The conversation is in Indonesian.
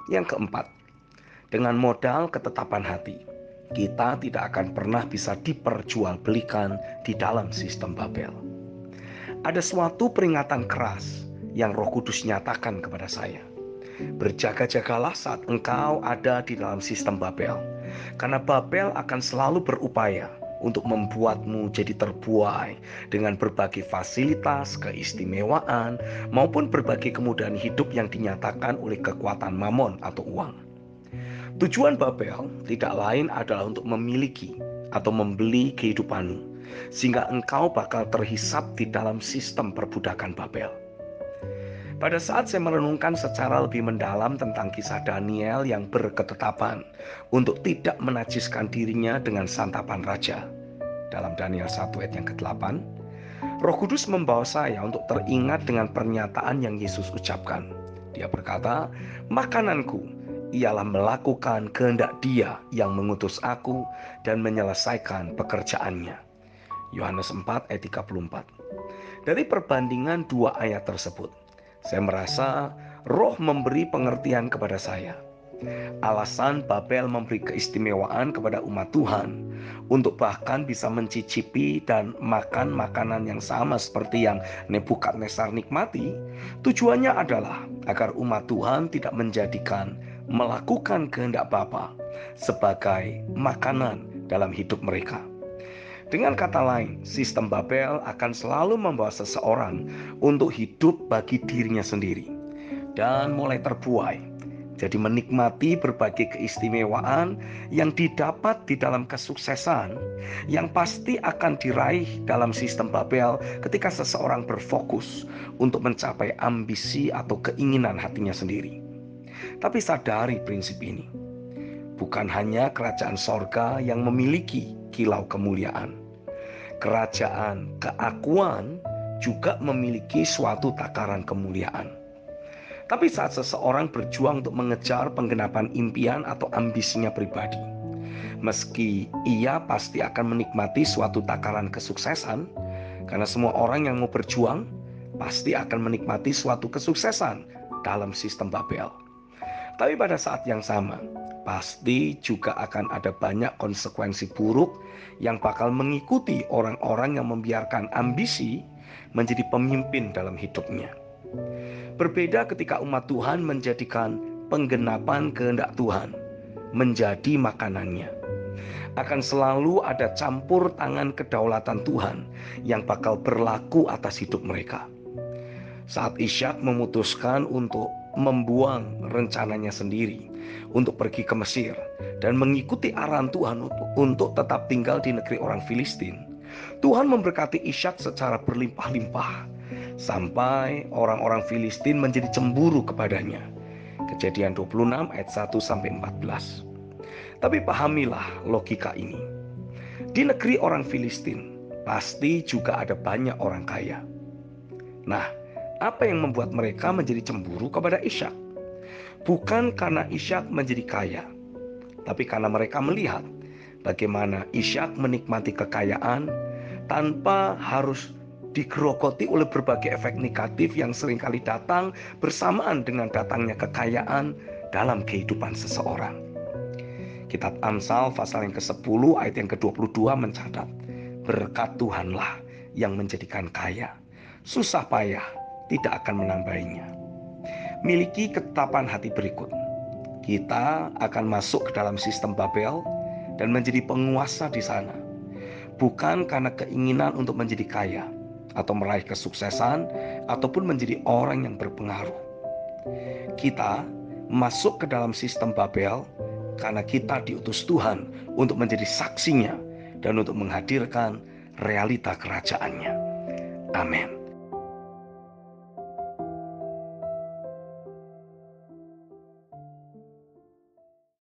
Yang keempat, dengan modal ketetapan hati, kita tidak akan pernah bisa diperjualbelikan di dalam sistem Babel. Ada suatu peringatan keras yang Roh Kudus nyatakan kepada saya. Berjaga-jagalah saat engkau ada di dalam sistem Babel, karena Babel akan selalu berupaya untuk membuatmu jadi terbuai dengan berbagai fasilitas, keistimewaan, maupun berbagai kemudahan hidup yang dinyatakan oleh kekuatan mamon atau uang. Tujuan Babel tidak lain adalah untuk memiliki atau membeli kehidupanmu, sehingga engkau bakal terhisap di dalam sistem perbudakan Babel. Pada saat saya merenungkan secara lebih mendalam tentang kisah Daniel yang berketetapan untuk tidak menajiskan dirinya dengan santapan raja, dalam Daniel 1 ayat yang ke-8, Roh Kudus membawa saya untuk teringat dengan pernyataan yang Yesus ucapkan. Dia berkata, makananku ialah melakukan kehendak Dia yang mengutus aku dan menyelesaikan pekerjaannya. Yohanes 4 ayat 34. Dari perbandingan dua ayat tersebut, saya merasa Roh memberi pengertian kepada saya. Alasan Babel memberi keistimewaan kepada umat Tuhan untuk bahkan bisa mencicipi dan makan makanan yang sama seperti yang Nebukadnezar nikmati, tujuannya adalah agar umat Tuhan tidak menjadikan melakukan kehendak Bapa sebagai makanan dalam hidup mereka. Dengan kata lain, sistem Babel akan selalu membawa seseorang untuk hidup bagi dirinya sendiri dan mulai terbuai, jadi menikmati berbagai keistimewaan yang didapat di dalam kesuksesan yang pasti akan diraih dalam sistem Babel ketika seseorang berfokus untuk mencapai ambisi atau keinginan hatinya sendiri. Tapi sadari prinsip ini, bukan hanya kerajaan sorga yang memiliki kilau kemuliaan. Kerajaan keakuan juga memiliki suatu takaran kemuliaan. Tapi saat seseorang berjuang untuk mengejar penggenapan impian atau ambisinya pribadi, meski ia pasti akan menikmati suatu takaran kesuksesan, karena semua orang yang mau berjuang pasti akan menikmati suatu kesuksesan dalam sistem Babel. Tapi pada saat yang sama, pasti juga akan ada banyak konsekuensi buruk yang bakal mengikuti orang-orang yang membiarkan ambisi menjadi pemimpin dalam hidupnya. Berbeda ketika umat Tuhan menjadikan penggenapan kehendak Tuhan menjadi makanannya. Akan selalu ada campur tangan kedaulatan Tuhan yang bakal berlaku atas hidup mereka. Saat Ishak memutuskan untuk membuang rencananya sendiri untuk pergi ke Mesir dan mengikuti arahan Tuhan untuk tetap tinggal di negeri orang Filistin, Tuhan memberkati Ishak secara berlimpah-limpah sampai orang-orang Filistin menjadi cemburu kepadanya. Kejadian 26 ayat 1-14. Tapi pahamilah logika ini. Di negeri orang Filistin pasti juga ada banyak orang kaya. Nah, apa yang membuat mereka menjadi cemburu kepada Ishak? Bukan karena Ishak menjadi kaya, tapi karena mereka melihat bagaimana Ishak menikmati kekayaan tanpa harus digerogoti oleh berbagai efek negatif yang seringkali datang bersamaan dengan datangnya kekayaan dalam kehidupan seseorang. Kitab Amsal pasal yang ke-10 ayat yang ke-22 mencatat, berkat Tuhanlah yang menjadikan kaya, susah payah tidak akan menambahinya. Miliki ketetapan hati berikut. Kita akan masuk ke dalam sistem Babel dan menjadi penguasa di sana. Bukan karena keinginan untuk menjadi kaya atau meraih kesuksesan ataupun menjadi orang yang berpengaruh. Kita masuk ke dalam sistem Babel karena kita diutus Tuhan untuk menjadi saksinya dan untuk menghadirkan realita kerajaannya. Amin.